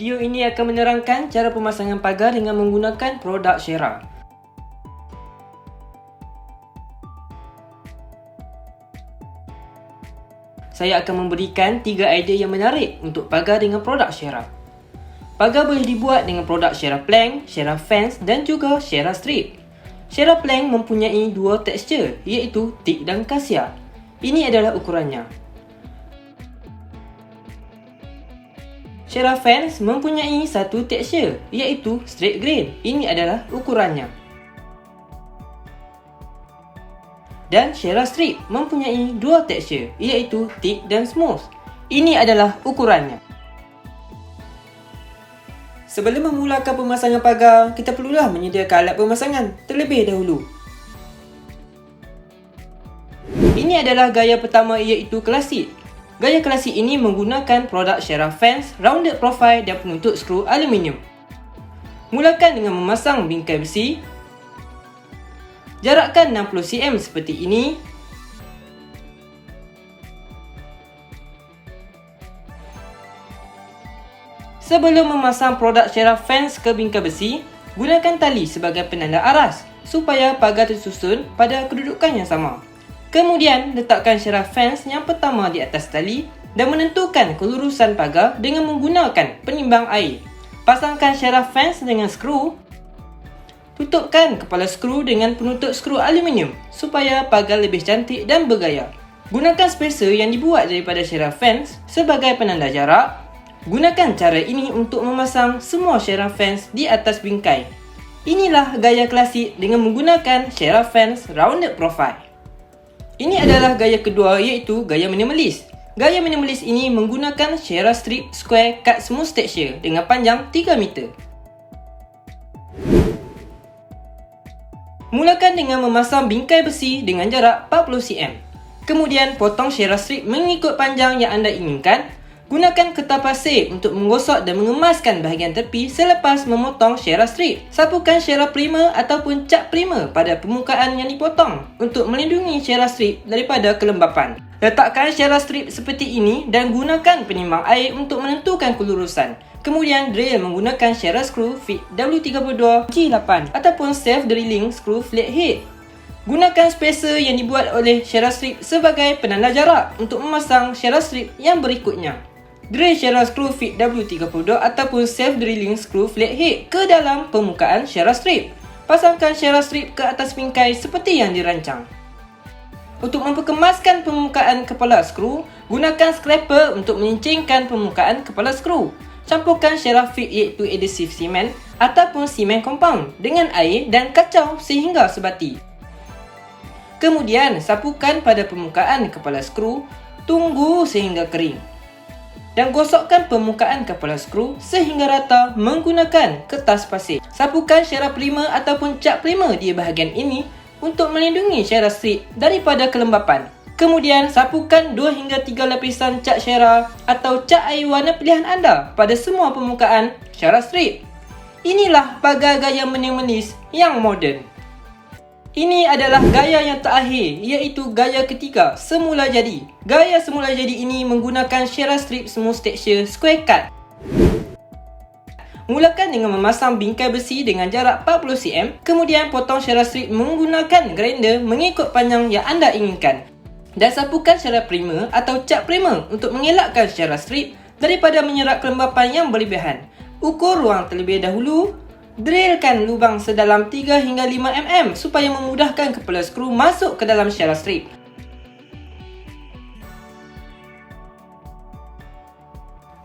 Video ini akan menerangkan cara pemasangan pagar dengan menggunakan produk Shera. Saya akan memberikan 3 idea yang menarik untuk pagar dengan produk Shera. Pagar boleh dibuat dengan produk Shera Plank, Shera Fence dan juga Shera Strip. Shera Plank mempunyai 2 tekstur iaitu teak dan kasia. Ini adalah ukurannya. Shera Fence mempunyai 1 tekstur iaitu straight grain. Ini adalah ukurannya. Dan Shera Strip mempunyai 2 tekstur iaitu thick dan smooth. Ini adalah ukurannya. Sebelum memulakan pemasangan pagar, kita perlulah menyediakan alat pemasangan terlebih dahulu. Ini adalah gaya pertama iaitu klasik. Gaya klasik ini menggunakan produk Shera Fence, rounded profile dan penutup skru aluminium. Mulakan dengan memasang bingkai besi. Jarakkan 60 cm seperti ini. Sebelum memasang produk Shera Fence ke bingkai besi, gunakan tali sebagai penanda aras supaya pagar tersusun pada kedudukan yang sama. Kemudian, letakkan Shera Fence yang pertama di atas tali dan menentukan kelurusan pagar dengan menggunakan penimbang air. Pasangkan Shera Fence dengan skru. Tutupkan kepala skru dengan penutup skru aluminium supaya pagar lebih cantik dan bergaya. Gunakan spacer yang dibuat daripada Shera Fence sebagai penanda jarak. Gunakan cara ini untuk memasang semua Shera Fence di atas bingkai. Inilah gaya klasik dengan menggunakan Shera Fence rounded profile. Ini adalah gaya kedua iaitu gaya minimalis. Gaya minimalis ini menggunakan Shera Strip Square Cut Smooth Texture dengan panjang 3 meter. Mulakan dengan memasang bingkai besi dengan jarak 40 cm. Kemudian potong Shera Strip mengikut panjang yang anda inginkan. Gunakan kertas pasir untuk menggosok dan mengemaskan bahagian tepi selepas memotong Shera Strip. Sapukan Shera primer ataupun cat primer pada permukaan yang dipotong untuk melindungi Shera Strip daripada kelembapan. Letakkan Shera Strip seperti ini dan gunakan penimbang air untuk menentukan kelurusan. Kemudian drill menggunakan Shera Screw Fit W32 G8 ataupun self-drilling screw flathead. Gunakan spacer yang dibuat oleh Shera Strip sebagai penanda jarak untuk memasang Shera Strip yang berikutnya. Drill Shera Screw Fit W32 ataupun self-drilling screw flathead ke dalam permukaan Shera Strip. Pasangkan Shera Strip ke atas bingkai seperti yang dirancang. Untuk memperkemaskan permukaan kepala skru, gunakan scraper untuk menyincingkan permukaan kepala skru. Campurkan Shera Fit iaitu adhesive cement ataupun simen compound dengan air dan kacau sehingga sebati. Kemudian sapukan pada permukaan kepala skru, tunggu sehingga kering. Dan gosokkan permukaan kepala skru sehingga rata menggunakan kertas pasir. Sapukan Shera primer ataupun cat primer di bahagian ini untuk melindungi Shera Strip daripada kelembapan. Kemudian sapukan 2 hingga 3 lapisan cat Shera atau cat air warna pilihan anda pada semua permukaan Shera Strip. Inilah pagar gaya minimalis yang moden. Ini adalah gaya yang terakhir iaitu gaya ketiga, semula jadi. Gaya semula jadi ini menggunakan Shera Strip Smooth Texture Square Cut. Mulakan dengan memasang bingkai besi dengan jarak 40 cm. Kemudian potong Shera Strip menggunakan grinder mengikut panjang yang anda inginkan. Dan sapukan Shera primer atau cat primer untuk mengelakkan Shera Strip daripada menyerap kelembapan yang berlebihan. Ukur ruang terlebih dahulu. Drillkan lubang sedalam 3 hingga 5 mm supaya memudahkan kepala skru masuk ke dalam Shera Strip.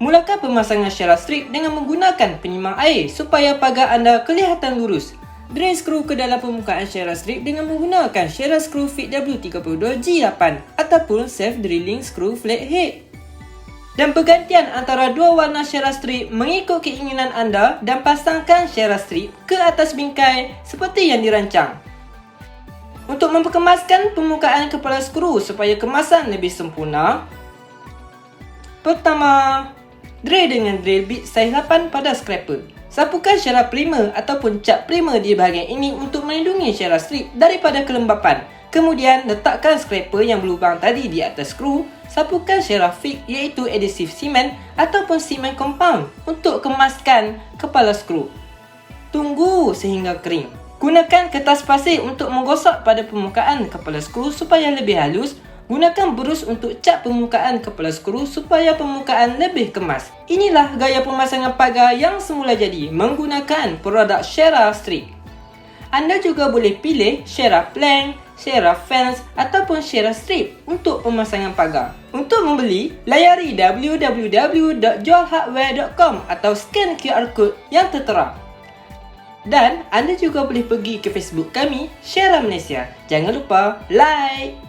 Mulakan pemasangan Shera Strip dengan menggunakan penyimbang air supaya pagar anda kelihatan lurus. Drill skru ke dalam permukaan Shera Strip dengan menggunakan Shera Screw Fit W32 G8 ataupun self-drilling screw flathead. Dan pergantian antara dua warna Shera Strip mengikut keinginan anda dan pasangkan Shera Strip ke atas bingkai seperti yang dirancang. Untuk memperkemaskan permukaan kepala skru supaya kemasan lebih sempurna, pertama, drill dengan drill bit saiz 8 pada scraper. Sapukan Shera primer ataupun cat primer di bahagian ini untuk melindungi Shera Strip daripada kelembapan. Kemudian letakkan scraper yang berlubang tadi di atas skru sapukan Cerafix iaitu adhesive simen ataupun simen compound untuk kemaskan kepala skru. Tunggu sehingga kering. Gunakan kertas pasir untuk menggosok pada permukaan kepala skru supaya lebih halus. Gunakan berus untuk cat permukaan kepala skru supaya permukaan lebih kemas. Inilah gaya pemasangan pagar yang semula jadi menggunakan produk Cerastreak. Anda juga boleh pilih Ceraplank, Cerafence ataupun Cerastreak untuk pemasangan pagar. Untuk membeli, layari www.jualhardware.com atau scan QR code yang tertera. Dan anda juga boleh pergi ke Facebook kami, Cera Malaysia. Jangan lupa like.